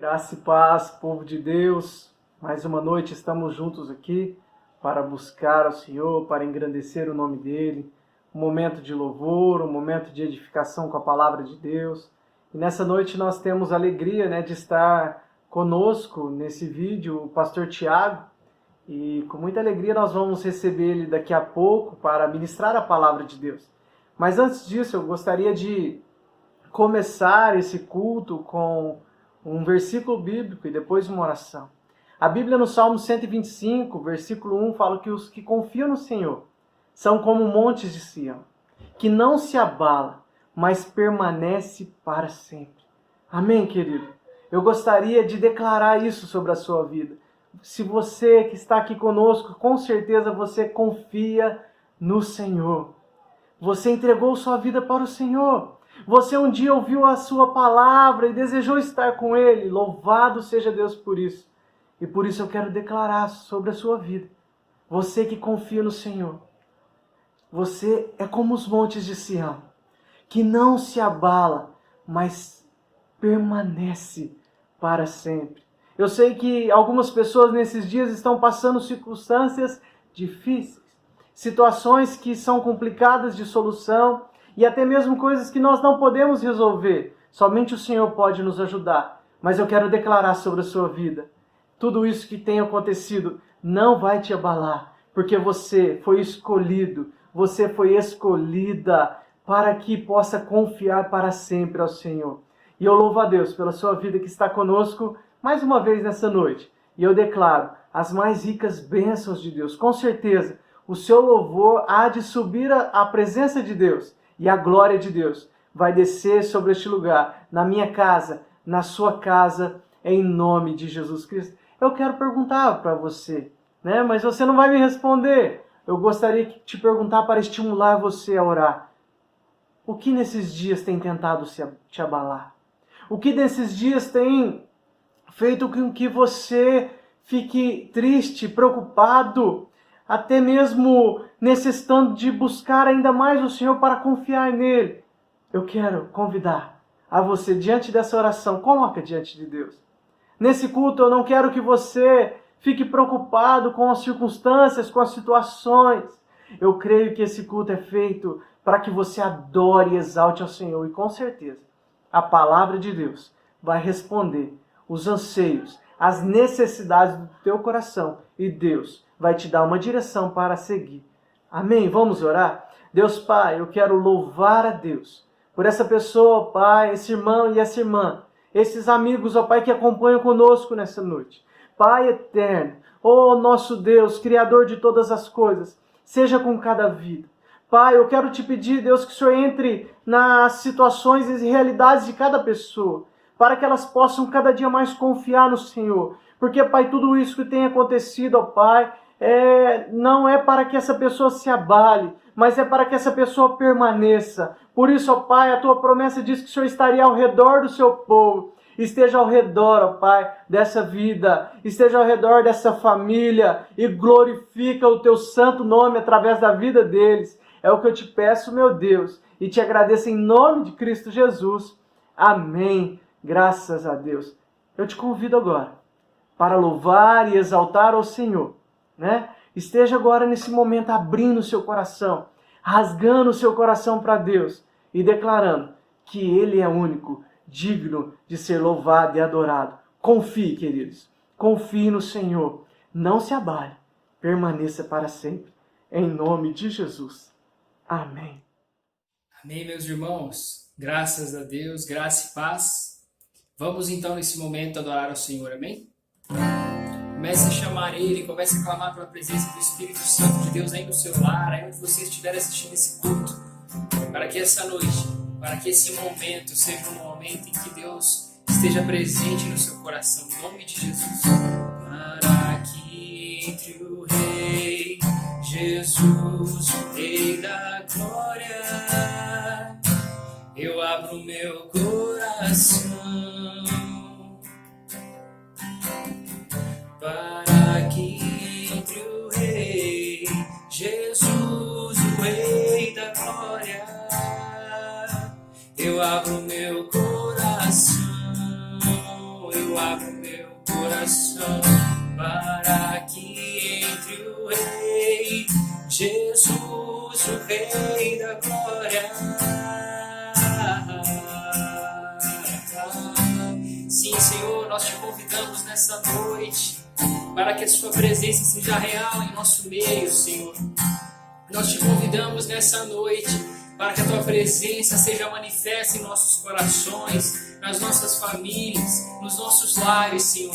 Graça e paz, povo de Deus. Mais uma noite estamos juntos aqui para buscar ao Senhor, para engrandecer o nome dEle. Um momento de louvor, um momento de edificação com a palavra de Deus. E nessa noite nós temos a alegria, de estar conosco nesse vídeo o pastor Tiago. E com muita alegria nós vamos receber ele daqui a pouco para ministrar a palavra de Deus. Mas antes disso eu gostaria de começar esse culto com um versículo bíblico e depois uma oração. A Bíblia no Salmo 125, versículo 1, fala que os que confiam no Senhor são como montes de Sião, que não se abala, mas permanece para sempre. Amém, querido? Eu gostaria de declarar isso sobre a sua vida. Se você que está aqui conosco, com certeza você confia no Senhor. Você entregou sua vida para o Senhor. Você um dia ouviu a sua palavra e desejou estar com Ele. Louvado seja Deus por isso. E por isso eu quero declarar sobre a sua vida. Você que confia no Senhor. Você é como os montes de Sião, que não se abala, mas permanece para sempre. Eu sei que algumas pessoas nesses dias estão passando circunstâncias difíceis, situações que são complicadas de solução e até mesmo coisas que nós não podemos resolver. Somente o Senhor pode nos ajudar. Mas eu quero declarar sobre a sua vida. Tudo isso que tem acontecido não vai te abalar, porque você foi escolhido, você foi escolhida para que possa confiar para sempre ao Senhor. E eu louvo a Deus pela sua vida que está conosco mais uma vez nessa noite. E eu declaro as mais ricas bênçãos de Deus. Com certeza, o seu louvor há de subir à presença de Deus. E a glória de Deus vai descer sobre este lugar, na minha casa, na sua casa, em nome de Jesus Cristo. Eu quero perguntar para você, mas você não vai me responder. Eu gostaria de te perguntar para estimular você a orar. O que nesses dias tem tentado te abalar? O que nesses dias tem feito com que você fique triste, preocupado, até mesmo necessitando de buscar ainda mais o Senhor para confiar nele? Eu quero convidar a você, diante dessa oração, coloca diante de Deus. Nesse culto eu não quero que você fique preocupado com as circunstâncias, com as situações. Eu creio que esse culto é feito para que você adore e exalte ao Senhor. E com certeza, a palavra de Deus vai responder os anseios, as necessidades do teu coração. E Deus vai te dar uma direção para seguir. Amém? Vamos orar? Deus Pai, eu quero louvar a Deus por essa pessoa, Pai, esse irmão e essa irmã, esses amigos, ó Pai, que acompanham conosco nessa noite. Pai eterno, ó nosso Deus, Criador de todas as coisas, seja com cada vida. Pai, eu quero te pedir, Deus, que o Senhor entre nas situações e realidades de cada pessoa, para que elas possam cada dia mais confiar no Senhor. Porque, Pai, tudo isso que tem acontecido, ó Pai, não é para que essa pessoa se abale, mas é para que essa pessoa permaneça. Por isso, ó Pai, a tua promessa diz que o Senhor estaria ao redor do seu povo. Esteja ao redor, ó Pai, dessa vida, esteja ao redor dessa família e glorifica o teu santo nome através da vida deles. É o que eu te peço, meu Deus, e te agradeço em nome de Cristo Jesus. Amém. Graças a Deus. Eu te convido agora para louvar e exaltar ao Senhor, Esteja agora nesse momento abrindo o seu coração, rasgando o seu coração para Deus e declarando que Ele é único, digno de ser louvado e adorado. Confie, queridos. Confie no Senhor. Não se abale. Permaneça para sempre. Em nome de Jesus. Amém. Amém, meus irmãos. Graças a Deus, graça e paz. Vamos então nesse momento adorar ao Senhor. Amém? Comece a chamar Ele, comece a clamar pela presença do Espírito Santo de Deus aí no seu lar, aí onde você estiver assistindo esse culto, para que essa noite, para que esse momento seja um momento em que Deus esteja presente no seu coração, em nome de Jesus. Para que entre o Rei, Jesus, o Rei da Glória, eu abro meu coração. Para que entre o Rei, Jesus, o Rei da Glória, eu abro meu coração, eu abro coração, para que entre o Rei, Jesus, o Rei da glória. Sim, Senhor, nós te convidamos nessa noite para que a sua presença seja real em nosso meio, Senhor. Nós te convidamos nessa noite para que a tua presença seja manifesta em nossos corações, nas nossas famílias, nos nossos lares, Senhor.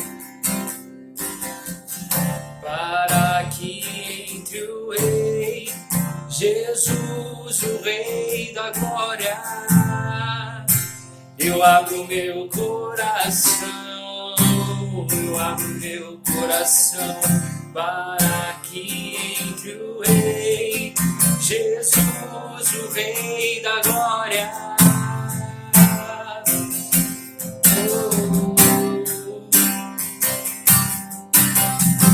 Para que entre o Rei, Jesus, o Rei da glória, eu abro meu coração, eu abro meu coração, para que entre o Rei, Jesus, o Rei da glória.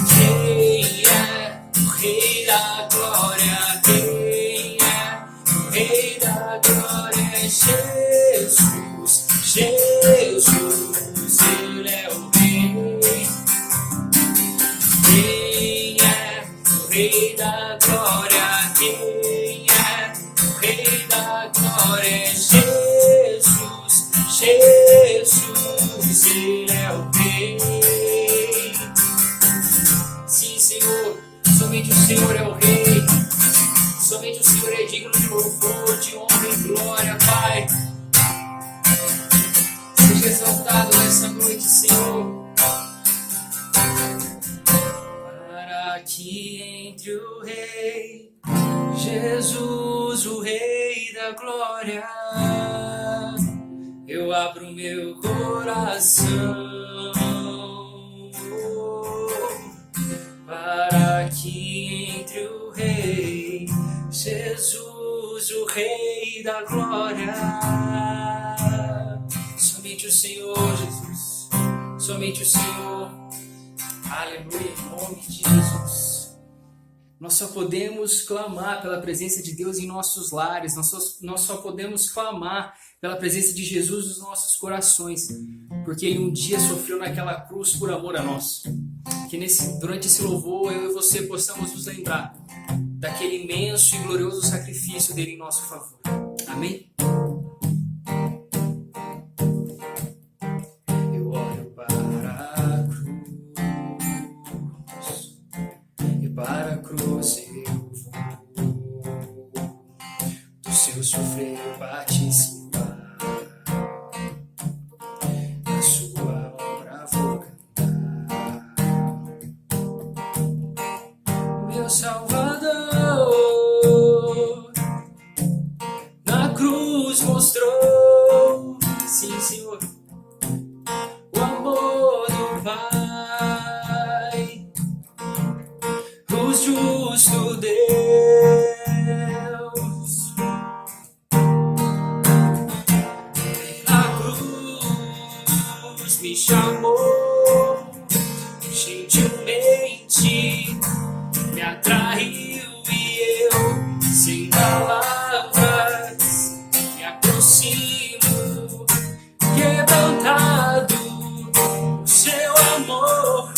Quem é o Rei da glória? Quem é o Rei da glória? É Jesus, Jesus, Ele é o Rei. Quem é o Rei da glória? Quem é o Rei da glória? É Jesus, Jesus, Ele é o Rei. Sim, Senhor, somente o Senhor é o Rei. Somente o Senhor é digno de louvor, de honra e glória, Pai. Seja exaltado nessa noite, Senhor. Para que entre o Rei, Jesus, o Rei da glória, eu abro meu coração. Para que entre o Rei, Jesus, o Rei da glória, somente o Senhor, Jesus, somente o Senhor. Aleluia, em nome de Jesus. Nós só podemos clamar pela presença de Deus em nossos lares, nós só podemos clamar pela presença de Jesus nos nossos corações, porque Ele um dia sofreu naquela cruz por amor a nós. Que durante esse louvor eu e você possamos nos lembrar daquele imenso e glorioso sacrifício dele em nosso favor. Amém? Eu olho para a cruz, e para a cruz eu vou, do seu sofrer eu participar, da sua obra vou cantar. Meu Salvador na cruz mostrou, sim, Senhor, o amor do Pai, o justo Deus. A cruz me chamou, gentilmente me atraiu e eu, sem palavras, me aproximo, quebrantado, o seu amor.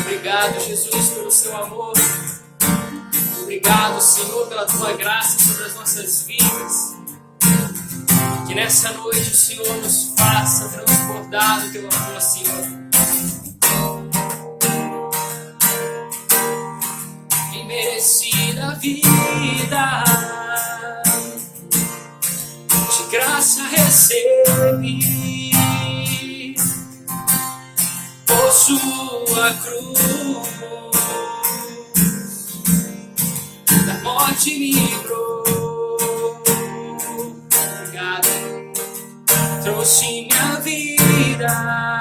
Obrigado, Jesus, pelo seu amor. Obrigado, Senhor, pela tua graça sobre as nossas vidas. Que nessa noite o Senhor nos faça transbordar do teu amor, Senhor. Imerecida vida, de graça recebi, por sua cruz, da morte me livrou. Obrigado, trouxe minha vida.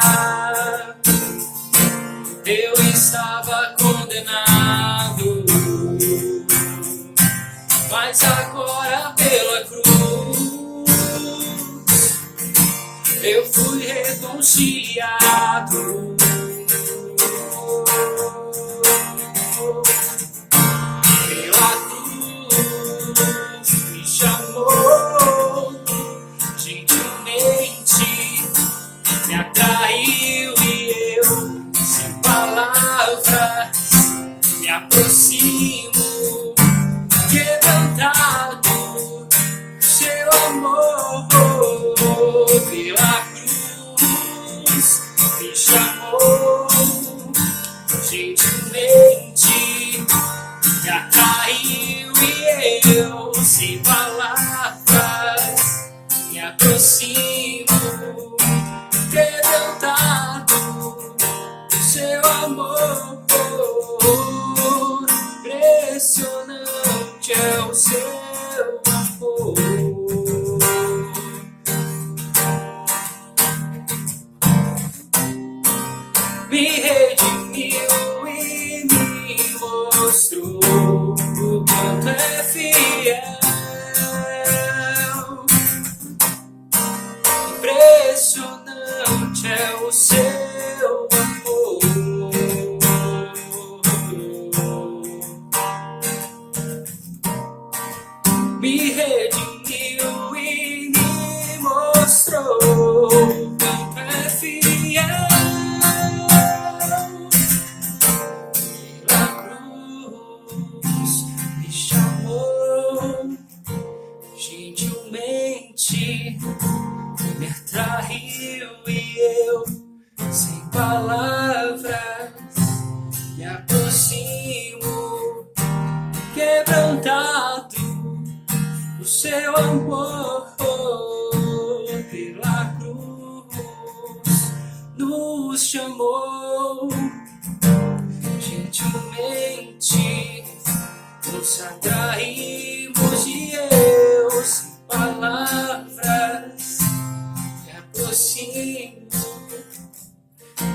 Eu estava condenado, mas agora pela cruz eu fui reconciliado. Pela cruz me chamou, gentilmente me quebrantado, seu amor pela cruz me chamou, gentilmente me atraiu e eu, sem palavras, me aproximo, quebrantado, seu amor impressionante é o seu amor. Me redimiu e me mostrou o quanto é fiel. Impressionante é o seu amor. Me redimiu e me mostrou o quanto é fiel. Pela cruz me chamou, gentilmente me atraiu e eu, sem palavras, me aproximo, quebrantado, o seu amor pela cruz nos chamou, gentilmente nos atraímos e eu, sem palavras, me aproximo,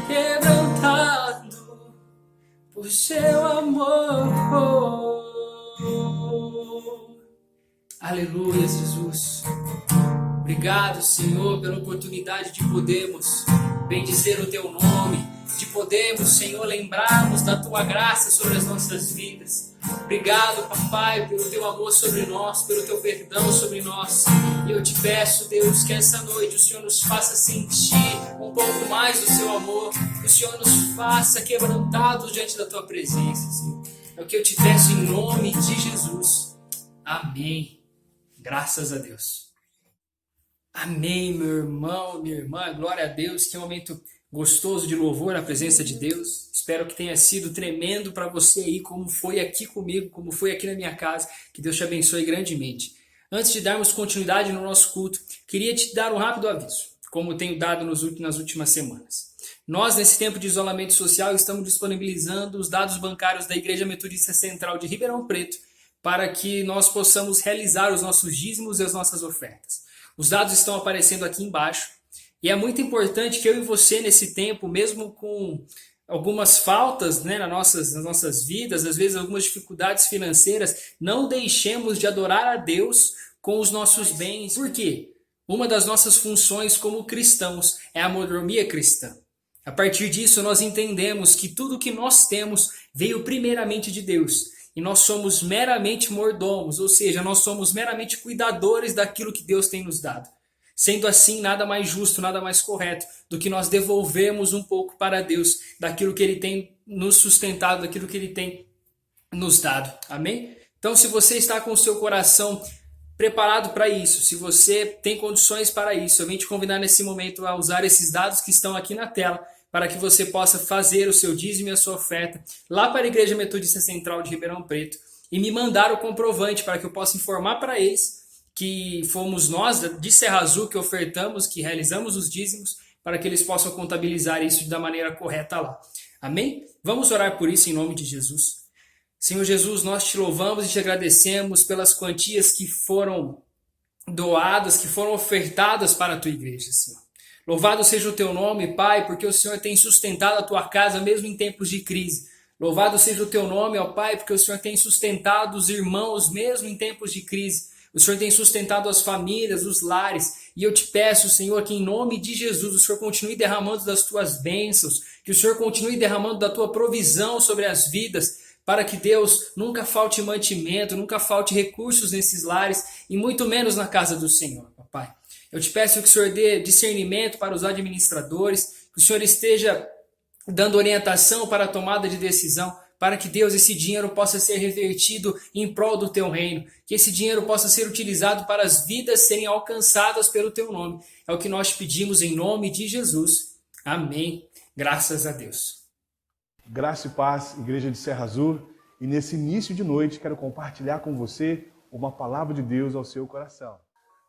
quebrantado por seu amor. Aleluia, Jesus. Obrigado, Senhor, pela oportunidade de podermos bendizer o Teu nome, de podermos, Senhor, lembrarmos da Tua graça sobre as nossas vidas. Obrigado, Papai, pelo Teu amor sobre nós, pelo Teu perdão sobre nós. E eu te peço, Deus, que essa noite o Senhor nos faça sentir um pouco mais do Seu amor, que o Senhor nos faça quebrantados diante da Tua presença, Senhor. É o que eu te peço em nome de Jesus. Amém. Graças a Deus. Amém, meu irmão, minha irmã. Glória a Deus. Que momento gostoso de louvor na presença de Deus. Espero que tenha sido tremendo para você aí, como foi aqui comigo, como foi aqui na minha casa. Que Deus te abençoe grandemente. Antes de darmos continuidade no nosso culto, queria te dar um rápido aviso, como tenho dado nas últimas semanas. Nós, nesse tempo de isolamento social, estamos disponibilizando os dados bancários da Igreja Metodista Central de Ribeirão Preto para que nós possamos realizar os nossos dízimos e as nossas ofertas. Os dados estão aparecendo aqui embaixo e é muito importante que eu e você, nesse tempo, mesmo com algumas faltas, né, nas nossas vidas, às vezes algumas dificuldades financeiras, não deixemos de adorar a Deus com os nossos bens. Por quê? Uma das nossas funções como cristãos é a mordomia cristã. A partir disso, nós entendemos que tudo que nós temos veio primeiramente de Deus. E nós somos meramente mordomos, ou seja, nós somos meramente cuidadores daquilo que Deus tem nos dado. Sendo assim, nada mais justo, nada mais correto do que nós devolvermos um pouco para Deus daquilo que Ele tem nos sustentado, daquilo que Ele tem nos dado. Amém? Então, se você está com o seu coração preparado para isso, se você tem condições para isso, eu venho te convidar nesse momento a usar esses dados que estão aqui na tela, para que você possa fazer o seu dízimo e a sua oferta lá para a Igreja Metodista Central de Ribeirão Preto e me mandar o comprovante para que eu possa informar para eles que fomos nós de Serra Azul que ofertamos, que realizamos os dízimos, para que eles possam contabilizar isso da maneira correta lá. Amém? Vamos orar por isso em nome de Jesus. Senhor Jesus, nós te louvamos e te agradecemos pelas quantias que foram doadas, que foram ofertadas para a tua igreja, Senhor. Louvado seja o teu nome, Pai, porque o Senhor tem sustentado a tua casa mesmo em tempos de crise. Louvado seja o teu nome, ó Pai, porque o Senhor tem sustentado os irmãos mesmo em tempos de crise. O Senhor tem sustentado as famílias, os lares. E eu te peço, Senhor, que em nome de Jesus o Senhor continue derramando das tuas bênçãos, que o Senhor continue derramando da tua provisão sobre as vidas, para que Deus nunca falte mantimento, nunca falte recursos nesses lares e muito menos na casa do Senhor, ó Pai. Eu te peço que o Senhor dê discernimento para os administradores, que o Senhor esteja dando orientação para a tomada de decisão para que, Deus, esse dinheiro possa ser revertido em prol do teu reino, que esse dinheiro possa ser utilizado para as vidas serem alcançadas pelo teu nome. É o que nós pedimos em nome de Jesus. Amém. Graças a Deus. Graça e paz, Igreja de Serra Azul. E nesse início de noite, quero compartilhar com você uma palavra de Deus ao seu coração.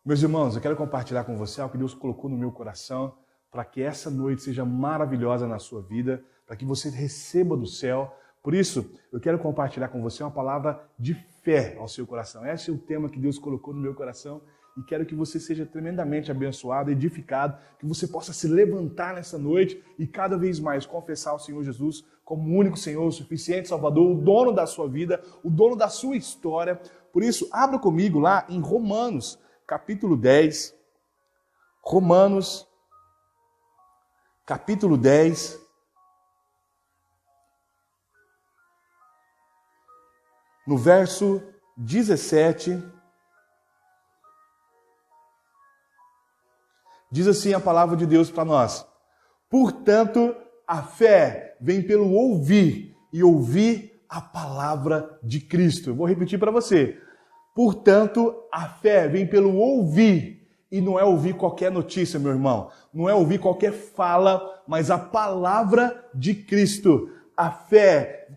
Meus irmãos, eu quero compartilhar com você algo que Deus colocou no meu coração para que essa noite seja maravilhosa na sua vida, para que você receba do céu. Por isso, eu quero compartilhar com você uma palavra de fé ao seu coração. Esse é o tema que Deus colocou no meu coração e quero que você seja tremendamente abençoado, edificado, que você possa se levantar nessa noite e cada vez mais confessar o Senhor Jesus como o único Senhor, o suficiente Salvador, o dono da sua vida, o dono da sua história. Por isso, abra comigo lá em Romanos, capítulo 10. Romanos, capítulo 10. No verso 17, diz assim a palavra de Deus para nós: portanto, a fé vem pelo ouvir, e ouvir a palavra de Cristo. Eu vou repetir para você. Portanto, a fé vem pelo ouvir, e não é ouvir qualquer notícia, meu irmão. Não é ouvir qualquer fala, mas a palavra de Cristo. A fé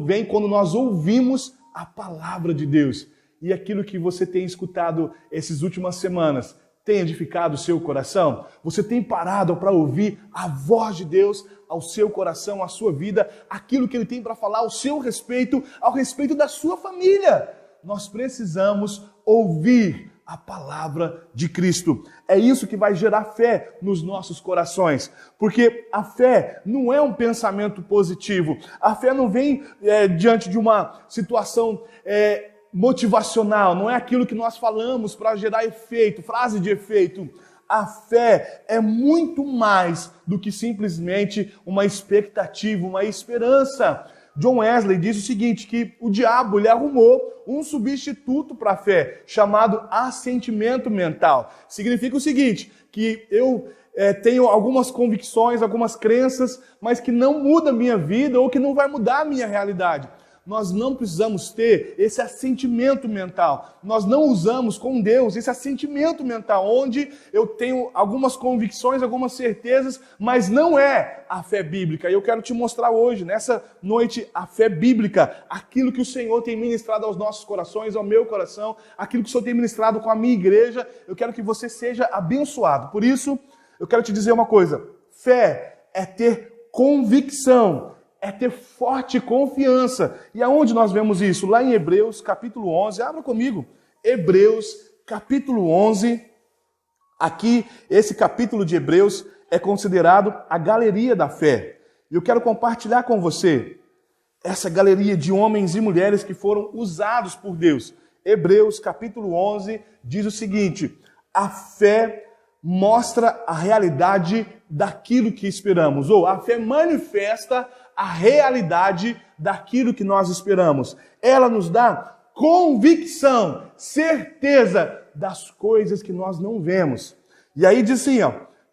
vem quando nós ouvimos a palavra de Deus. E aquilo que você tem escutado essas últimas semanas tem edificado o seu coração? Você tem parado para ouvir a voz de Deus ao seu coração, à sua vida, aquilo que Ele tem para falar ao seu respeito, ao respeito da sua família? Nós precisamos ouvir a palavra de Cristo. É isso que vai gerar fé nos nossos corações. Porque a fé não é um pensamento positivo. A fé não vem diante de uma situação motivacional. Não é aquilo que nós falamos para gerar efeito, frase de efeito. A fé é muito mais do que simplesmente uma expectativa, uma esperança. John Wesley diz o seguinte, que o diabo ele arrumou um substituto para a fé, chamado assentimento mental. Significa o seguinte, que eu tenho algumas convicções, algumas crenças, mas que não muda a minha vida ou que não vai mudar a minha realidade. Nós não precisamos ter esse assentimento mental. Nós não usamos com Deus esse assentimento mental, onde eu tenho algumas convicções, algumas certezas, mas não é a fé bíblica. E eu quero te mostrar hoje, nessa noite, a fé bíblica, aquilo que o Senhor tem ministrado aos nossos corações, ao meu coração, aquilo que o Senhor tem ministrado com a minha igreja. Eu quero que você seja abençoado. Por isso, eu quero te dizer uma coisa. Fé é ter convicção, é ter forte confiança. E aonde nós vemos isso? Lá em Hebreus, capítulo 11. Abra comigo. Hebreus, capítulo 11. Aqui, esse capítulo de Hebreus é considerado a galeria da fé. E eu quero compartilhar com você essa galeria de homens e mulheres que foram usados por Deus. Hebreus, capítulo 11, diz o seguinte: a fé mostra a realidade daquilo que esperamos. Ou a fé manifesta a realidade daquilo que nós esperamos. Ela nos dá convicção, certeza das coisas que nós não vemos. E aí diz assim,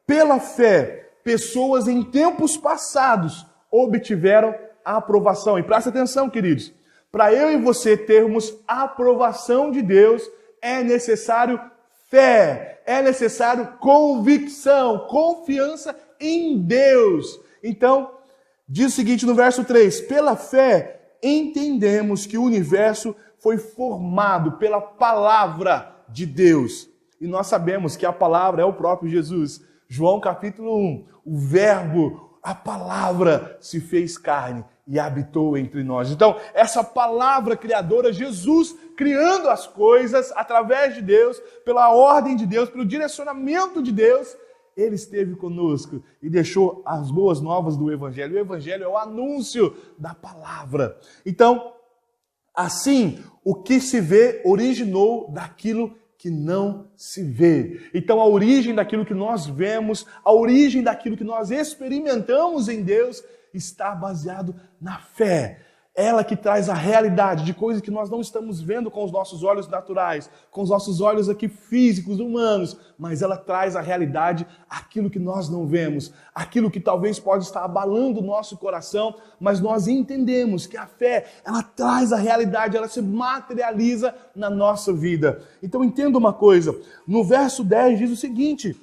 pela fé, pessoas em tempos passados obtiveram a aprovação. E presta atenção, queridos, para eu e você termos a aprovação de Deus, é necessário fé, é necessário convicção, confiança em Deus. Então, diz o seguinte no verso 3, pela fé entendemos que o universo foi formado pela palavra de Deus. E nós sabemos que a palavra é o próprio Jesus. João capítulo 1, o verbo, a palavra se fez carne e habitou entre nós. Então, essa palavra criadora, Jesus criando as coisas através de Deus, pela ordem de Deus, pelo direcionamento de Deus, Ele esteve conosco e deixou as boas novas do Evangelho. O Evangelho é o anúncio da palavra. Então, assim, o que se vê originou daquilo que não se vê. Então, a origem daquilo que nós vemos, a origem daquilo que nós experimentamos em Deus, está baseado na fé. ela que traz a realidade de coisas que nós não estamos vendo com os nossos olhos naturais, com os nossos olhos aqui físicos, humanos, mas ela traz a realidade, aquilo que nós não vemos, aquilo que talvez pode estar abalando o nosso coração, mas nós entendemos que a fé, ela traz a realidade, ela se materializa na nossa vida. Então entenda uma coisa, no verso 10 diz o seguinte,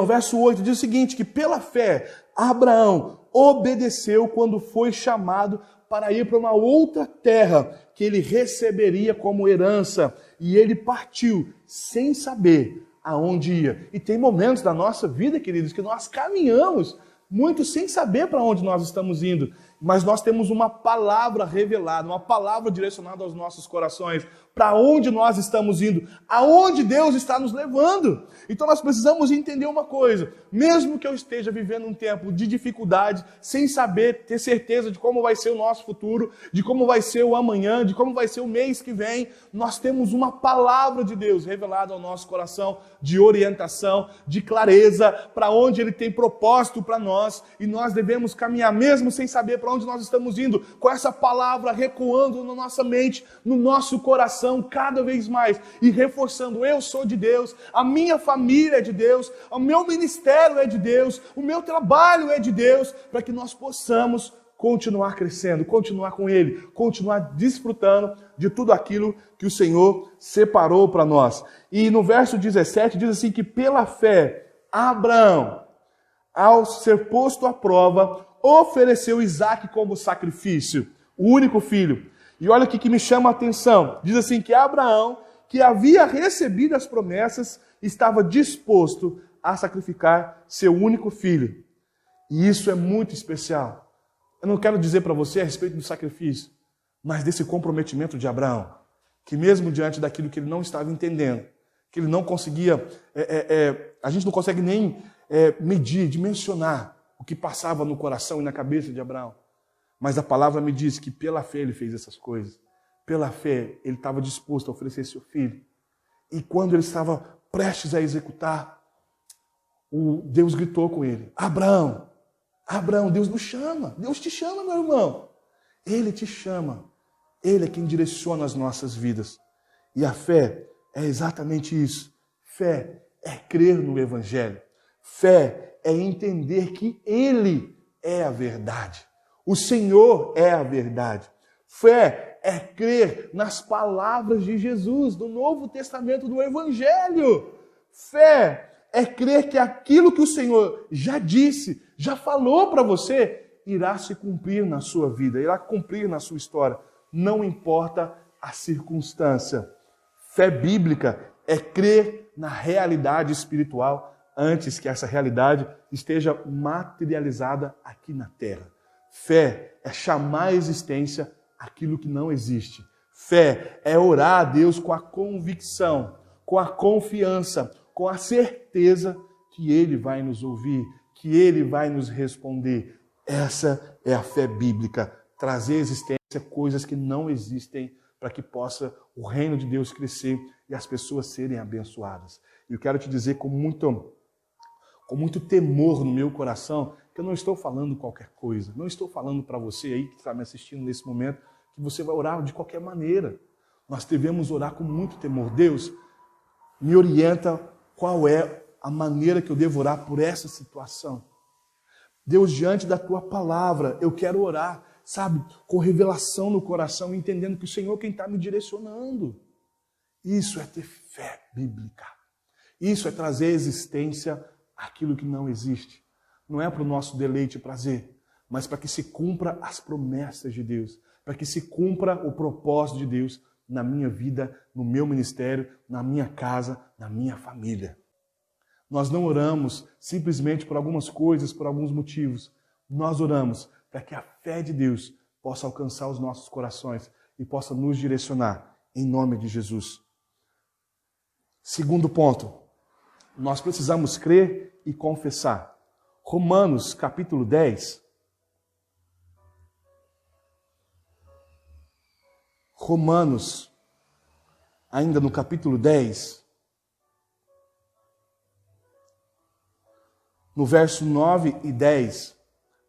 verso 8 diz o seguinte, que pela fé, Abraão obedeceu quando foi chamado para ir para uma outra terra que ele receberia como herança. E ele partiu sem saber aonde ia. E tem momentos da nossa vida, queridos, que nós caminhamos muito sem saber para onde nós estamos indo. Mas nós temos uma palavra revelada, uma palavra direcionada aos nossos corações, para onde nós estamos indo, aonde Deus está nos levando. Então nós precisamos entender uma coisa, mesmo que eu esteja vivendo um tempo de dificuldade, sem saber, ter certeza de como vai ser o nosso futuro, de como vai ser o amanhã, de como vai ser o mês que vem, nós temos uma palavra de Deus revelada ao nosso coração, de orientação, de clareza, para onde Ele tem propósito para nós, e nós devemos caminhar mesmo sem saber para onde nós estamos indo, com essa palavra recuando na nossa mente, no nosso coração, cada vez mais, e reforçando, eu sou de Deus, a minha família é de Deus, o meu ministério é de Deus, o meu trabalho é de Deus, para que nós possamos continuar crescendo, continuar com Ele, continuar desfrutando de tudo aquilo que o Senhor separou para nós. E no verso 17 diz assim que pela fé, Abraão, ao ser posto à prova, ofereceu Isaque como sacrifício, o único filho. E olha o que me chama a atenção. Diz assim que Abraão, que havia recebido as promessas, estava disposto a sacrificar seu único filho. E isso é muito especial. Eu não quero dizer para você a respeito do sacrifício, mas desse comprometimento de Abraão, que mesmo diante daquilo que ele não estava entendendo, que ele não conseguia, a gente não consegue nem medir, dimensionar o que passava no coração e na cabeça de Abraão. Mas a palavra me diz que pela fé ele fez essas coisas. Pela fé ele estava disposto a oferecer seu filho. E quando ele estava prestes a executar, Deus gritou com ele, Abraão, Abraão, Deus nos chama, Deus te chama, meu irmão. Ele te chama. Ele é quem direciona as nossas vidas. E a fé é exatamente isso. Fé é crer no Evangelho. Fé é entender que Ele é a verdade. O Senhor é a verdade. Fé é crer nas palavras de Jesus, do Novo Testamento, do Evangelho. Fé é crer que aquilo que o Senhor já disse, já falou para você, irá se cumprir na sua vida, irá cumprir na sua história. Não importa a circunstância. Fé bíblica é crer na realidade espiritual antes que essa realidade esteja materializada aqui na terra. Fé é chamar à existência aquilo que não existe. Fé é orar a Deus com a convicção, com a confiança, com a certeza que Ele vai nos ouvir, que Ele vai nos responder. Essa é a fé bíblica, trazer à existência coisas que não existem para que possa o reino de Deus crescer e as pessoas serem abençoadas. E eu quero te dizer com muito temor no meu coração, que eu não estou falando qualquer coisa, não estou falando para você aí que está me assistindo nesse momento, que você vai orar de qualquer maneira. Nós devemos orar com muito temor. Deus, me orienta qual é a maneira que eu devo orar por essa situação. Deus, diante da Tua palavra, eu quero orar, sabe, com revelação no coração, entendendo que o Senhor é quem está me direcionando. Isso é ter fé bíblica. Isso é trazer à existência aquilo que não existe. Não é para o nosso deleite e prazer, mas para que se cumpra as promessas de Deus, para que se cumpra o propósito de Deus na minha vida, no meu ministério, na minha casa, na minha família. Nós não oramos simplesmente por algumas coisas, por alguns motivos. Nós oramos para que a fé de Deus possa alcançar os nossos corações e possa nos direcionar, em nome de Jesus. Segundo ponto, nós precisamos crer e confessar. Romanos, capítulo 10. Romanos, ainda no capítulo 10, no verso 9 e 10,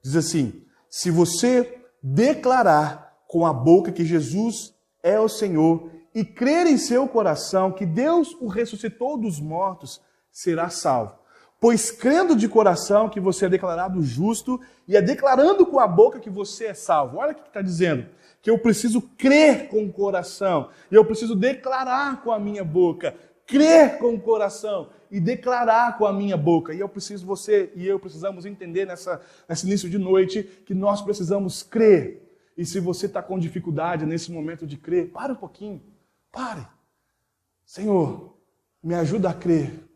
diz assim: se você declarar com a boca que Jesus é o Senhor e crer em seu coração que Deus o ressuscitou dos mortos, será salvo. Pois crendo de coração que você é declarado justo e é declarando com a boca que você é salvo. Olha o que está dizendo. Que eu preciso crer com o coração. E eu preciso declarar com a minha boca. Crer com o coração e declarar com a minha boca. E eu preciso, você e eu precisamos entender nesse início de noite que nós precisamos crer. E se você está com dificuldade nesse momento de crer, pare um pouquinho. Pare. Senhor, me ajuda a crer.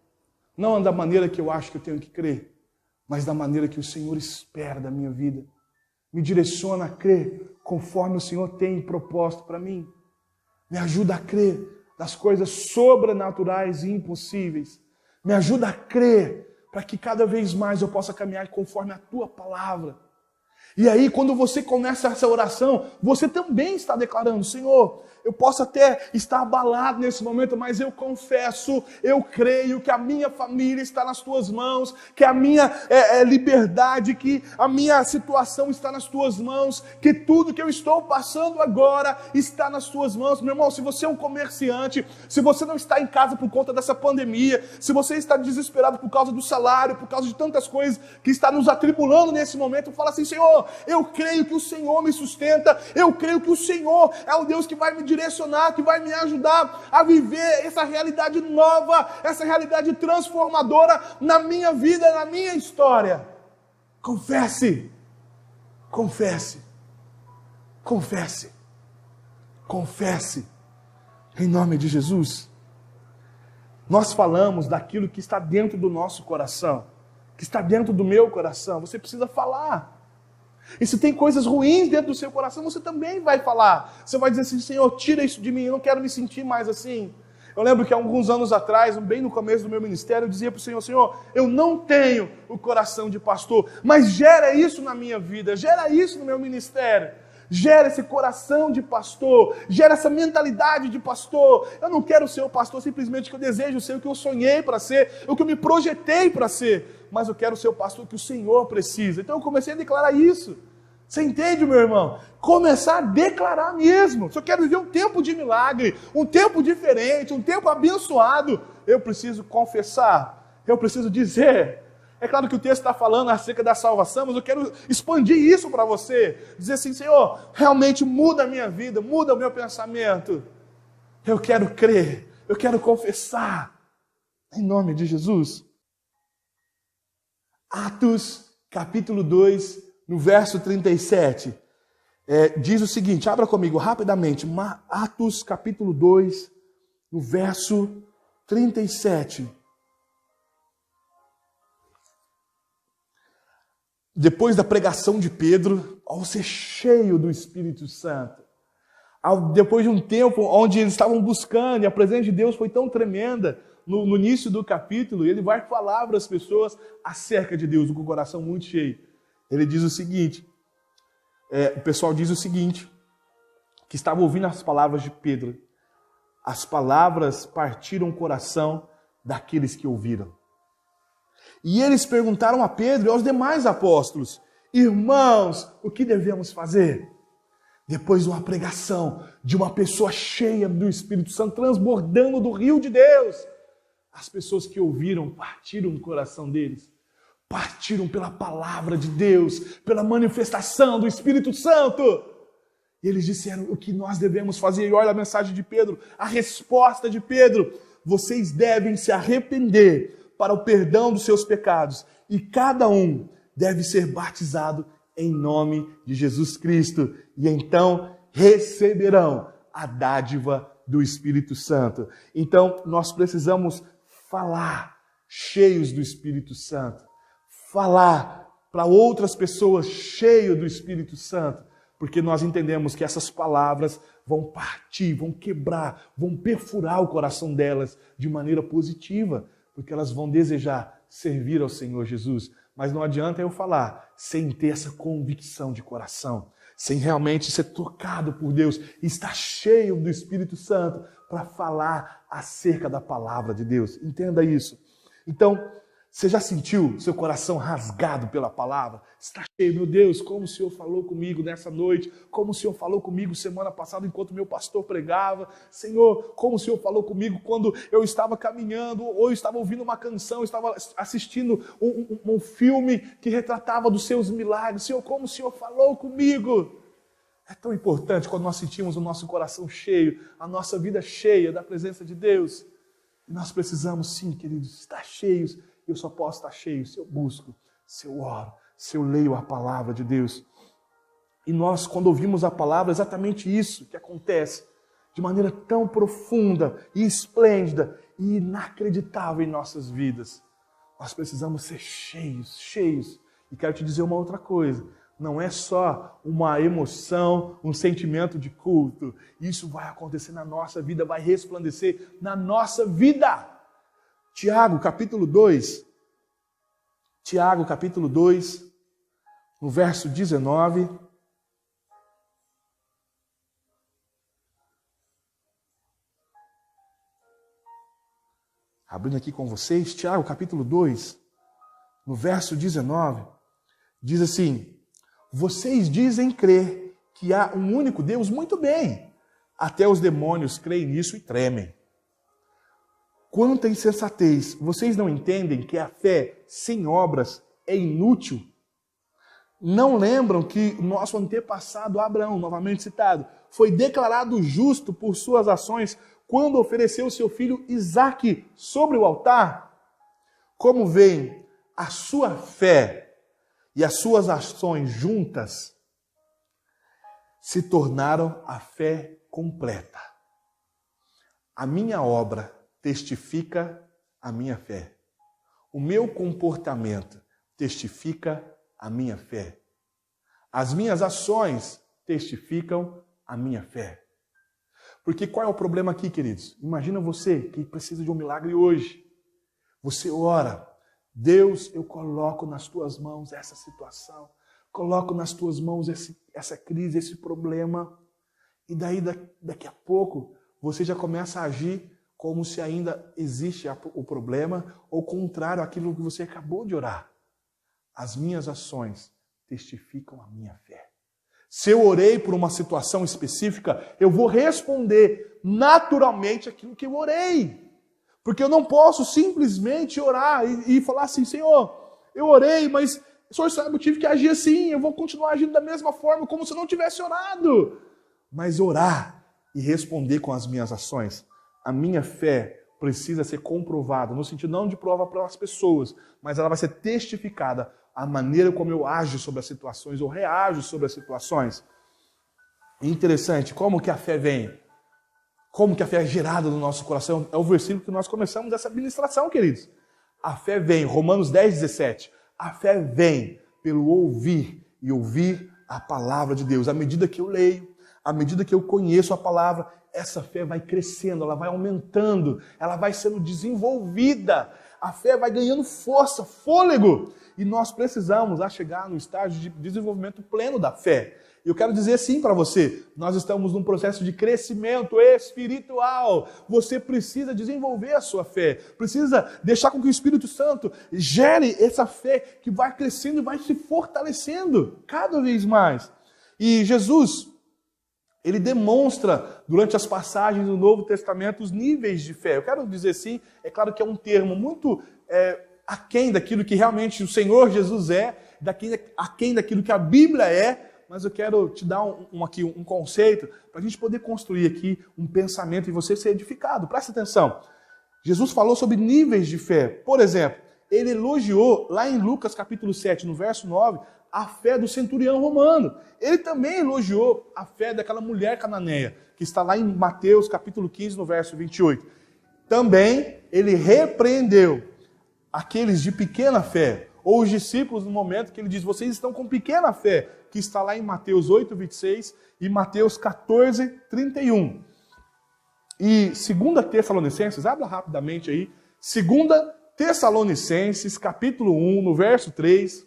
Não da maneira que eu acho que eu tenho que crer, mas da maneira que o Senhor espera da minha vida. Me direciona a crer conforme o Senhor tem proposto para mim. Me ajuda a crer das coisas sobrenaturais e impossíveis. Me ajuda a crer para que cada vez mais eu possa caminhar conforme a Tua palavra. E aí, quando você começa essa oração, você também está declarando, Senhor, eu posso até estar abalado nesse momento, mas eu confesso, eu creio que a minha família está nas Tuas mãos, que a minha liberdade, que a minha situação está nas Tuas mãos, que tudo que eu estou passando agora está nas Tuas mãos. Meu irmão, se você é um comerciante, se você não está em casa por conta dessa pandemia, se você está desesperado por causa do salário, por causa de tantas coisas que está nos atribulando nesse momento, fala assim, Senhor, eu creio que o Senhor me sustenta, eu creio que o Senhor é o Deus que vai me direcionar, que vai me ajudar a viver essa realidade nova, essa realidade transformadora na minha vida, na minha história. Confesse, confesse, confesse, confesse, em nome de Jesus. Nós falamos daquilo que está dentro do nosso coração, que está dentro do meu coração, você precisa falar. E se tem coisas ruins dentro do seu coração, você também vai falar. Você vai dizer assim, Senhor, tira isso de mim, eu não quero me sentir mais assim. Eu lembro que há alguns anos atrás, bem no começo do meu ministério, eu dizia para o Senhor, Senhor, eu não tenho o coração de pastor, mas gera isso na minha vida, gera isso no meu ministério. Gera esse coração de pastor, gera essa mentalidade de pastor. Eu não quero ser o pastor simplesmente que eu desejo ser o que eu sonhei para ser, o que eu me projetei para ser, mas eu quero ser o pastor que o Senhor precisa. Então eu comecei a declarar isso. Você entende, meu irmão? Começar a declarar mesmo. Se eu quero viver um tempo de milagre, um tempo diferente, um tempo abençoado, eu preciso confessar, eu preciso dizer. É claro que o texto está falando acerca da salvação, mas eu quero expandir isso para você. Dizer assim, Senhor, realmente muda a minha vida, muda o meu pensamento. Eu quero crer, eu quero confessar. Em nome de Jesus. Atos, capítulo 2, no verso 37. Diz o seguinte, abra comigo rapidamente. Atos, capítulo 2, no verso 37. Depois da pregação de Pedro, ao ser cheio do Espírito Santo, depois de um tempo onde eles estavam buscando, e a presença de Deus foi tão tremenda, no início do capítulo, ele vai falar para as pessoas acerca de Deus, com o coração muito cheio. Ele diz o seguinte, o pessoal diz o seguinte, que estava ouvindo as palavras de Pedro, as palavras partiram o coração daqueles que ouviram. E eles perguntaram a Pedro e aos demais apóstolos, irmãos, o que devemos fazer? Depois de uma pregação de uma pessoa cheia do Espírito Santo, transbordando do rio de Deus, as pessoas que ouviram partiram o coração deles, partiram pela palavra de Deus, pela manifestação do Espírito Santo. E eles disseram o que nós devemos fazer. E olha a mensagem de Pedro, a resposta de Pedro, vocês devem se arrepender para o perdão dos seus pecados, e cada um deve ser batizado em nome de Jesus Cristo, e então receberão a dádiva do Espírito Santo. Então, nós precisamos falar cheios do Espírito Santo, falar para outras pessoas cheios do Espírito Santo, porque nós entendemos que essas palavras vão partir, vão quebrar, vão perfurar o coração delas de maneira positiva, porque elas vão desejar servir ao Senhor Jesus. Mas não adianta eu falar sem ter essa convicção de coração, sem realmente ser tocado por Deus e estar cheio do Espírito Santo para falar acerca da palavra de Deus. Entenda isso. Então, Você já sentiu seu coração rasgado pela palavra? Está cheio, meu Deus, como o Senhor falou comigo nessa noite, como o Senhor falou comigo semana passada enquanto meu pastor pregava. Senhor, como o Senhor falou comigo quando eu estava caminhando, ou eu estava ouvindo uma canção, eu estava assistindo um filme que retratava dos seus milagres. Senhor, como o Senhor falou comigo. É tão importante quando nós sentimos o nosso coração cheio, a nossa vida cheia da presença de Deus. E nós precisamos, sim, queridos, estar cheios. Eu só posso estar cheio se eu busco, se eu oro, se eu leio a palavra de Deus. E nós, quando ouvimos a palavra, é exatamente isso que acontece, de maneira tão profunda e esplêndida e inacreditável em nossas vidas. Nós precisamos ser cheios, cheios. E quero te dizer uma outra coisa, não é só uma emoção, um sentimento de culto. Isso vai acontecer na nossa vida, vai resplandecer na nossa vida. Tiago, capítulo 2, no verso 19. Abrindo aqui com vocês, Tiago, capítulo 2, no verso 19, diz assim: vocês dizem crer que há um único Deus, muito bem, até os demônios creem nisso e tremem. Quanta insensatez! Vocês não entendem que a fé sem obras é inútil? Não lembram que o nosso antepassado Abraão, novamente citado, foi declarado justo por suas ações quando ofereceu seu filho Isaque sobre o altar? Como veem, a sua fé e as suas ações juntas se tornaram a fé completa. A minha obra testifica a minha fé. O meu comportamento testifica a minha fé. As minhas ações testificam a minha fé. Porque qual é o problema aqui, queridos? Imagina você que precisa de um milagre hoje. Você ora, Deus, eu coloco nas tuas mãos essa situação, coloco nas tuas mãos essa crise, esse problema. E daí, daqui a pouco, você já começa a agir como se ainda existe o problema, ou contrário àquilo que você acabou de orar. As minhas ações testificam a minha fé. Se eu orei por uma situação específica, eu vou responder naturalmente aquilo que eu orei. Porque eu não posso simplesmente orar e falar assim, Senhor, eu orei, mas o Senhor sabe, eu tive que agir assim, eu vou continuar agindo da mesma forma, como se eu não tivesse orado. Mas orar e responder com as minhas ações, a minha fé precisa ser comprovada, no sentido não de prova para as pessoas, mas ela vai ser testificada a maneira como eu ajo sobre as situações, ou reajo sobre as situações. Interessante, como que a fé vem? Como que a fé é gerada no nosso coração? É o versículo que nós começamos essa administração, queridos. A fé vem, Romanos 10, 17. A fé vem pelo ouvir, e ouvir a palavra de Deus. À medida que eu leio, à medida que eu conheço a palavra, essa fé vai crescendo, ela vai aumentando, ela vai sendo desenvolvida. A fé vai ganhando força, fôlego. E nós precisamos chegar no estágio de desenvolvimento pleno da fé. E eu quero dizer assim para você, nós estamos num processo de crescimento espiritual. Você precisa desenvolver a sua fé, precisa deixar com que o Espírito Santo gere essa fé que vai crescendo e vai se fortalecendo cada vez mais. E Jesus, ele demonstra durante as passagens do Novo Testamento os níveis de fé. Eu quero dizer assim, é claro que é um termo muito aquém daquilo que realmente o Senhor Jesus é, aquém daquilo que a Bíblia é, mas eu quero te dar um conceito para a gente poder construir aqui um pensamento e você ser edificado. Presta atenção. Jesus falou sobre níveis de fé. Por exemplo, ele elogiou lá em Lucas capítulo 7, no verso 9, a fé do centurião romano. Ele também elogiou a fé daquela mulher cananeia, que está lá em Mateus capítulo 15, no verso 28. Também ele repreendeu aqueles de pequena fé, ou os discípulos no momento que ele diz, vocês estão com pequena fé, que está lá em Mateus 8, 26 e Mateus 14, 31. E 2 Tessalonicenses, abra rapidamente aí, 2 Tessalonicenses, capítulo 1, no verso 3,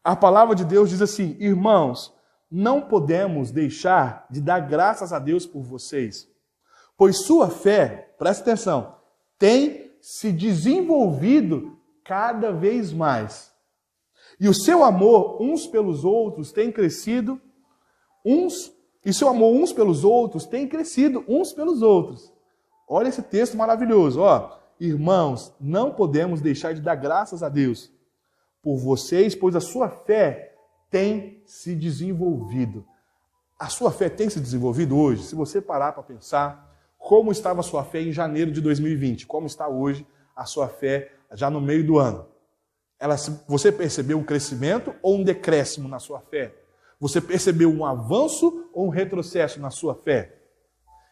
a palavra de Deus diz assim, irmãos, não podemos deixar de dar graças a Deus por vocês, pois sua fé, presta atenção, tem se desenvolvido cada vez mais. E o seu amor uns pelos outros tem crescido, uns pelos outros. Olha esse texto maravilhoso, ó. Irmãos, não podemos deixar de dar graças a Deus por vocês, pois a sua fé tem se desenvolvido. A sua fé tem se desenvolvido hoje? Se você parar para pensar, como estava a sua fé em janeiro de 2020? Como está hoje a sua fé já no meio do ano? Você percebeu um crescimento ou um decréscimo na sua fé? Você percebeu um avanço ou um retrocesso na sua fé?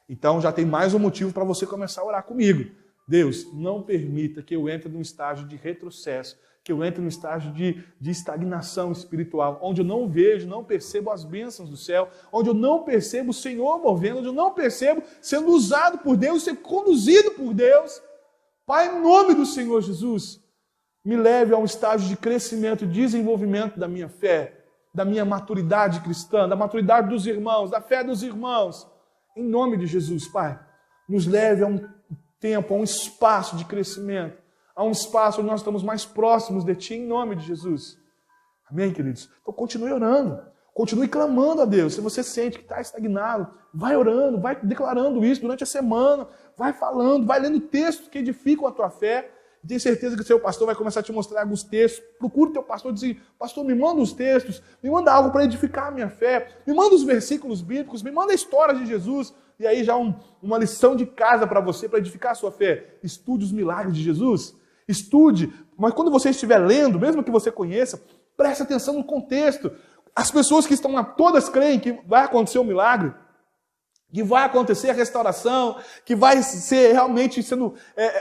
Então já tem mais um motivo para você começar a orar comigo. Deus, não permita que eu entre num estágio de retrocesso, que eu entre num estágio de estagnação espiritual, onde eu não vejo, não percebo as bênçãos do céu, onde eu não percebo o Senhor movendo, onde eu não percebo sendo usado por Deus, sendo conduzido por Deus. Pai, em nome do Senhor Jesus, me leve a um estágio de crescimento e desenvolvimento da minha fé, da minha maturidade cristã, da maturidade dos irmãos, da fé dos irmãos. Em nome de Jesus, Pai, nos leve a um tempo, a um espaço de crescimento, a um espaço onde nós estamos mais próximos de Ti, em nome de Jesus. Amém, queridos? Então continue orando, continue clamando a Deus. Se você sente que está estagnado, vai orando, vai declarando isso durante a semana, vai falando, vai lendo textos que edificam a tua fé. Tenho certeza que o seu pastor vai começar a te mostrar alguns textos. Procure o teu pastor e diz: pastor, me manda os textos, me manda algo para edificar a minha fé, me manda os versículos bíblicos, me manda a história de Jesus. E aí já uma lição de casa para você, para edificar a sua fé. Estude os milagres de Jesus. Estude, mas quando você estiver lendo, mesmo que você conheça, preste atenção no contexto. As pessoas que estão lá, todas creem que vai acontecer um milagre, que vai acontecer a restauração, que vai ser realmente sendo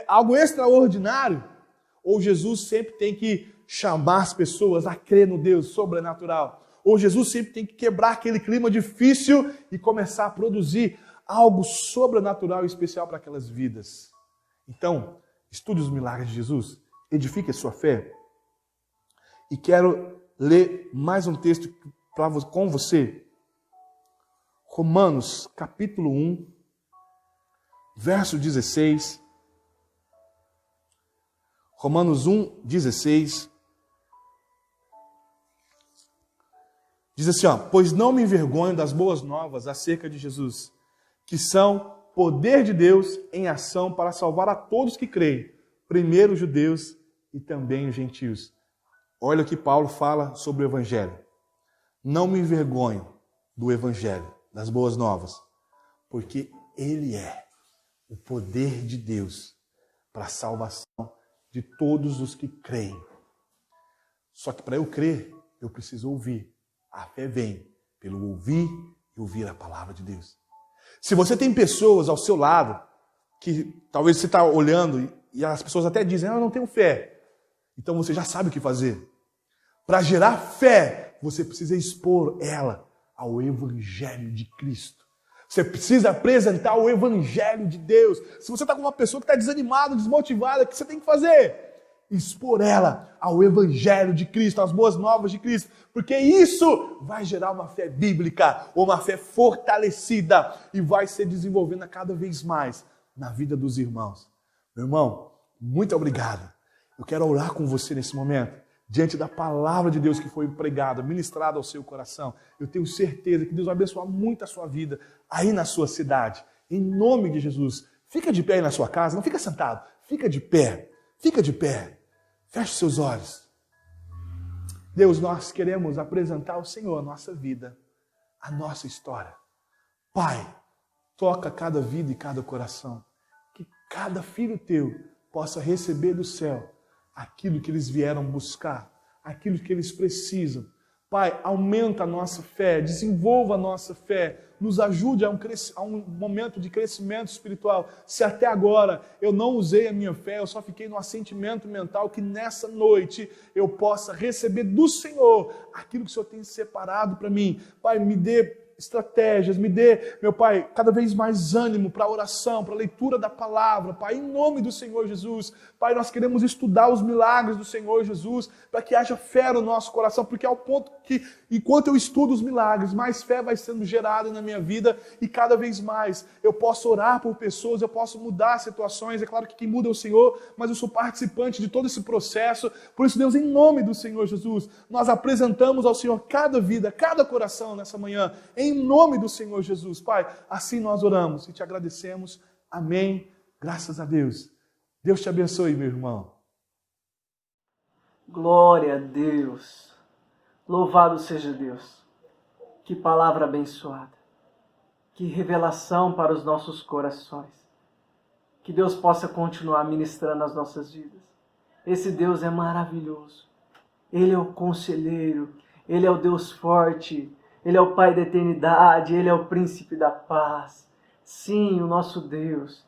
algo extraordinário. Ou Jesus sempre tem que chamar as pessoas a crer no Deus sobrenatural. Ou Jesus sempre tem que quebrar aquele clima difícil e começar a produzir algo sobrenatural e especial para aquelas vidas. Então, estude os milagres de Jesus, edifique a sua fé. E quero ler mais um texto com você. Romanos, capítulo 1, verso 16. Romanos 1, 16. Diz assim, ó: pois não me envergonho das boas novas acerca de Jesus, que são poder de Deus em ação para salvar a todos que creem, primeiro os judeus e também os gentios. Olha o que Paulo fala sobre o Evangelho. Não me envergonho do Evangelho, das boas novas, porque ele é o poder de Deus para a salvação de todos os que creem. Só que para eu crer, eu preciso ouvir. A fé vem pelo ouvir e ouvir a palavra de Deus. Se você tem pessoas ao seu lado, que talvez você está olhando e as pessoas até dizem: eu não tenho fé. Então você já sabe o que fazer. Para gerar fé, você precisa expor ela ao Evangelho de Cristo. Você precisa apresentar o Evangelho de Deus. Se você está com uma pessoa que está desanimada, desmotivada, o que você tem que fazer? Expor ela ao Evangelho de Cristo, às boas novas de Cristo, porque isso vai gerar uma fé bíblica, uma fé fortalecida e vai se desenvolvendo a cada vez mais na vida dos irmãos. Meu irmão, muito obrigado. Eu quero orar com você nesse momento, diante da palavra de Deus que foi pregada, ministrada ao seu coração. Eu tenho certeza que Deus vai abençoar muito a sua vida aí na sua cidade. Em nome de Jesus, fica de pé aí na sua casa, não fica sentado, fica de pé. Fica de pé, feche seus olhos. Deus, nós queremos apresentar ao Senhor a nossa vida, a nossa história. Pai, toca cada vida e cada coração, que cada filho teu possa receber do céu aquilo que eles vieram buscar, aquilo que eles precisam. Pai, aumenta a nossa fé, desenvolva a nossa fé, nos ajude a um momento de crescimento espiritual. Se até agora eu não usei a minha fé, eu só fiquei no assentimento mental, que nessa noite eu possa receber do Senhor aquilo que o Senhor tem separado para mim. Pai, me dê estratégias, me dê, meu Pai, cada vez mais ânimo para a oração, para a leitura da palavra, Pai, em nome do Senhor Jesus. Pai, nós queremos estudar os milagres do Senhor Jesus, para que haja fé no nosso coração, porque é o ponto que, enquanto eu estudo os milagres, mais fé vai sendo gerada na minha vida, e cada vez mais eu posso orar por pessoas, eu posso mudar situações. É claro que quem muda é o Senhor, mas eu sou participante de todo esse processo. Por isso, Deus, em nome do Senhor Jesus, nós apresentamos ao Senhor cada vida, cada coração nessa manhã, em nome do Senhor Jesus. Pai, assim nós oramos e te agradecemos. Amém. Graças a Deus. Deus te abençoe, meu irmão. Glória a Deus. Louvado seja Deus. Que palavra abençoada. Que revelação para os nossos corações. Que Deus possa continuar ministrando as nossas vidas. Esse Deus é maravilhoso. Ele é o conselheiro. Ele é o Deus forte. Ele é o Pai da eternidade. Ele é o príncipe da paz. Sim, o nosso Deus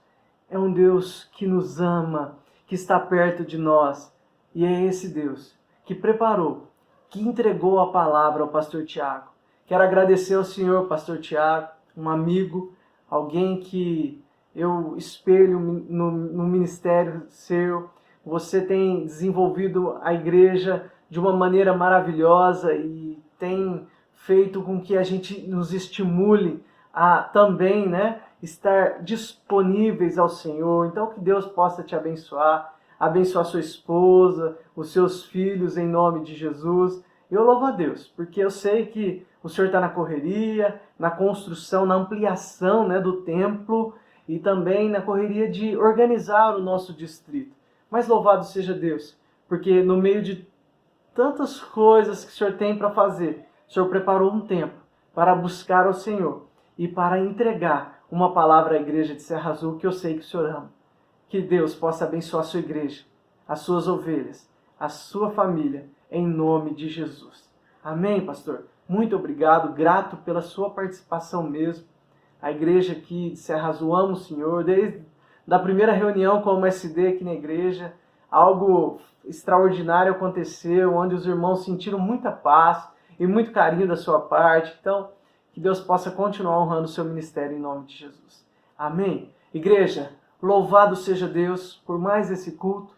é um Deus que nos ama, que está perto de nós. E é esse Deus que preparou, que entregou a palavra ao pastor Tiago. Quero agradecer ao senhor, pastor Tiago, um amigo, alguém que eu espelho no ministério seu. Você tem desenvolvido a igreja de uma maneira maravilhosa e tem feito com que a gente nos estimule a também, estar disponíveis ao Senhor. Então que Deus possa te abençoar sua esposa, os seus filhos, em nome de Jesus. Eu louvo a Deus, porque eu sei que o Senhor está na correria, na construção, na ampliação do templo e também na correria de organizar o nosso distrito. Mas louvado seja Deus, porque no meio de tantas coisas que o Senhor tem para fazer, o Senhor preparou um tempo para buscar ao Senhor e para entregar uma palavra à igreja de Serra Azul, que eu sei que o Senhor ama. Que Deus possa abençoar a sua igreja, as suas ovelhas, a sua família, em nome de Jesus. Amém, pastor? Muito obrigado, grato pela sua participação mesmo. A igreja aqui de Serra Azul ama o Senhor, desde a primeira reunião com o MSD aqui na igreja, algo extraordinário aconteceu, onde os irmãos sentiram muita paz e muito carinho da sua parte. Então, que Deus possa continuar honrando o seu ministério em nome de Jesus. Amém? Igreja, louvado seja Deus por mais esse culto.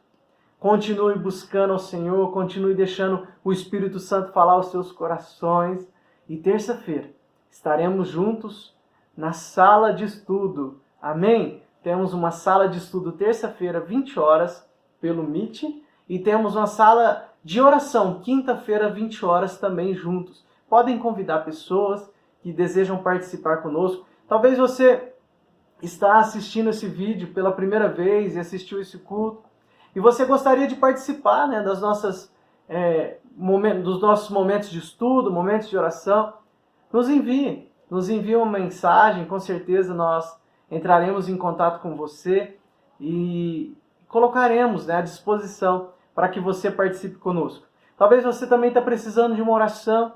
Continue buscando ao Senhor, continue deixando o Espírito Santo falar aos seus corações. E terça-feira estaremos juntos na sala de estudo. Amém? Temos uma sala de estudo terça-feira, 20 horas, pelo Meet. E temos uma sala de oração, quinta-feira, 20 horas, também juntos. Podem convidar pessoas que desejam participar conosco. Talvez você está assistindo esse vídeo pela primeira vez e assistiu esse culto, e você gostaria de participar dos nossos momentos de estudo, momentos de oração, nos envie uma mensagem. Com certeza nós entraremos em contato com você e colocaremos à disposição para que você participe conosco. Talvez você também está precisando de uma oração,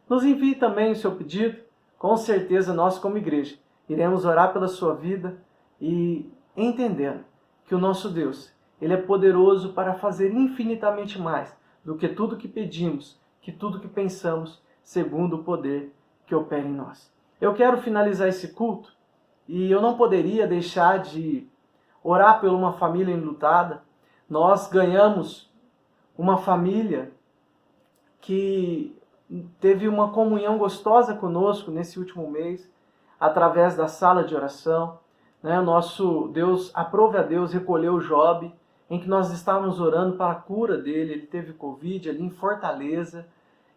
nos envie também o seu pedido. Com certeza nós, como igreja, iremos orar pela sua vida e entendendo que o nosso Deus, Ele é poderoso para fazer infinitamente mais do que tudo que pedimos, que tudo que pensamos, segundo o poder que opera em nós. Eu quero finalizar esse culto e eu não poderia deixar de orar por uma família enlutada. Nós ganhamos uma família que teve uma comunhão gostosa conosco nesse último mês, através da sala de oração. Nosso Deus, aprove a Deus, recolheu Job, em que nós estávamos orando para a cura dele. Ele teve Covid ali em Fortaleza,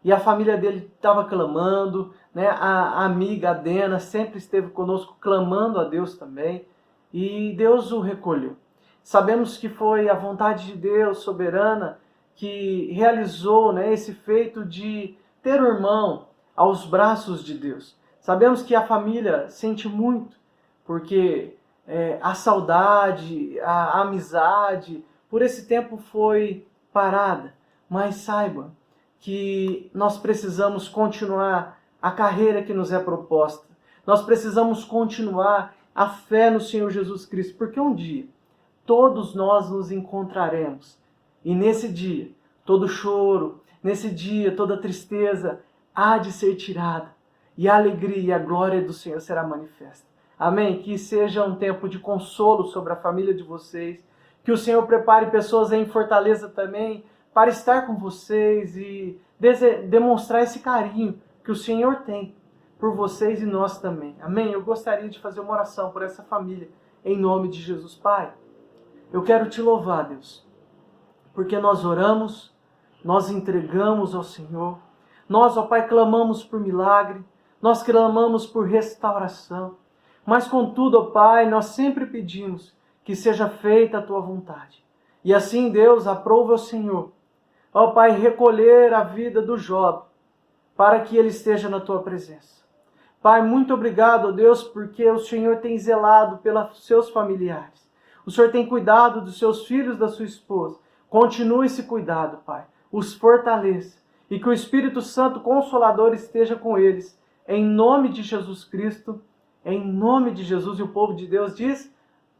e a família dele estava clamando, a amiga Adena sempre esteve conosco clamando a Deus também, e Deus o recolheu. Sabemos que foi a vontade de Deus soberana que realizou esse feito de ter o irmão aos braços de Deus. Sabemos que a família sente muito, porque a saudade, a amizade, por esse tempo foi parada. Mas saiba que nós precisamos continuar a carreira que nos é proposta. Nós precisamos continuar a fé no Senhor Jesus Cristo, porque um dia todos nós nos encontraremos. E nesse dia, todo choro, nesse dia, toda tristeza há de ser tirada. e a alegria e a glória do Senhor será manifesta. Amém? Que seja um tempo de consolo sobre a família de vocês, que o Senhor prepare pessoas em Fortaleza também para estar com vocês e demonstrar esse carinho que o Senhor tem por vocês e nós também. Amém? Eu gostaria de fazer uma oração por essa família, em nome de Jesus. Pai, eu quero te louvar, Deus, porque nós oramos, nós entregamos ao Senhor, nós, ó Pai, clamamos por milagre, nós clamamos por restauração, mas contudo, ó Pai, nós sempre pedimos que seja feita a Tua vontade. E assim, Deus, aprove ao Senhor, ó Pai, recolher a vida do Job, para que ele esteja na Tua presença. Pai, muito obrigado, ó Deus, porque o Senhor tem zelado pelos seus familiares. O Senhor tem cuidado dos seus filhos, da sua esposa. Continue esse cuidado, Pai. Os fortaleça. E que o Espírito Santo Consolador esteja com eles. Em nome de Jesus Cristo. Em nome de Jesus. E o povo de Deus diz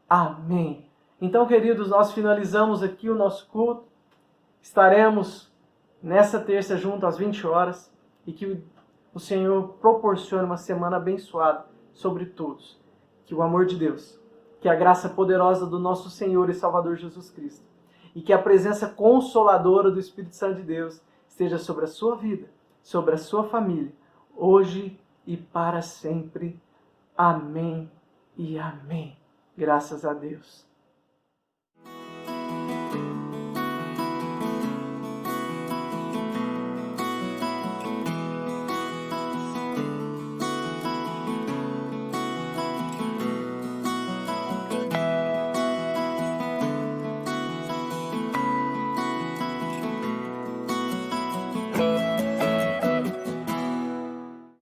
amém. Então, queridos, nós finalizamos aqui o nosso culto. Estaremos nessa terça junto às 20 horas. E que o Senhor proporcione uma semana abençoada sobre todos. Que o amor de Deus, que a graça poderosa do nosso Senhor e Salvador Jesus Cristo, e que a presença consoladora do Espírito Santo de Deus esteja sobre a sua vida, sobre a sua família, hoje e para sempre. Amém e amém. Graças a Deus.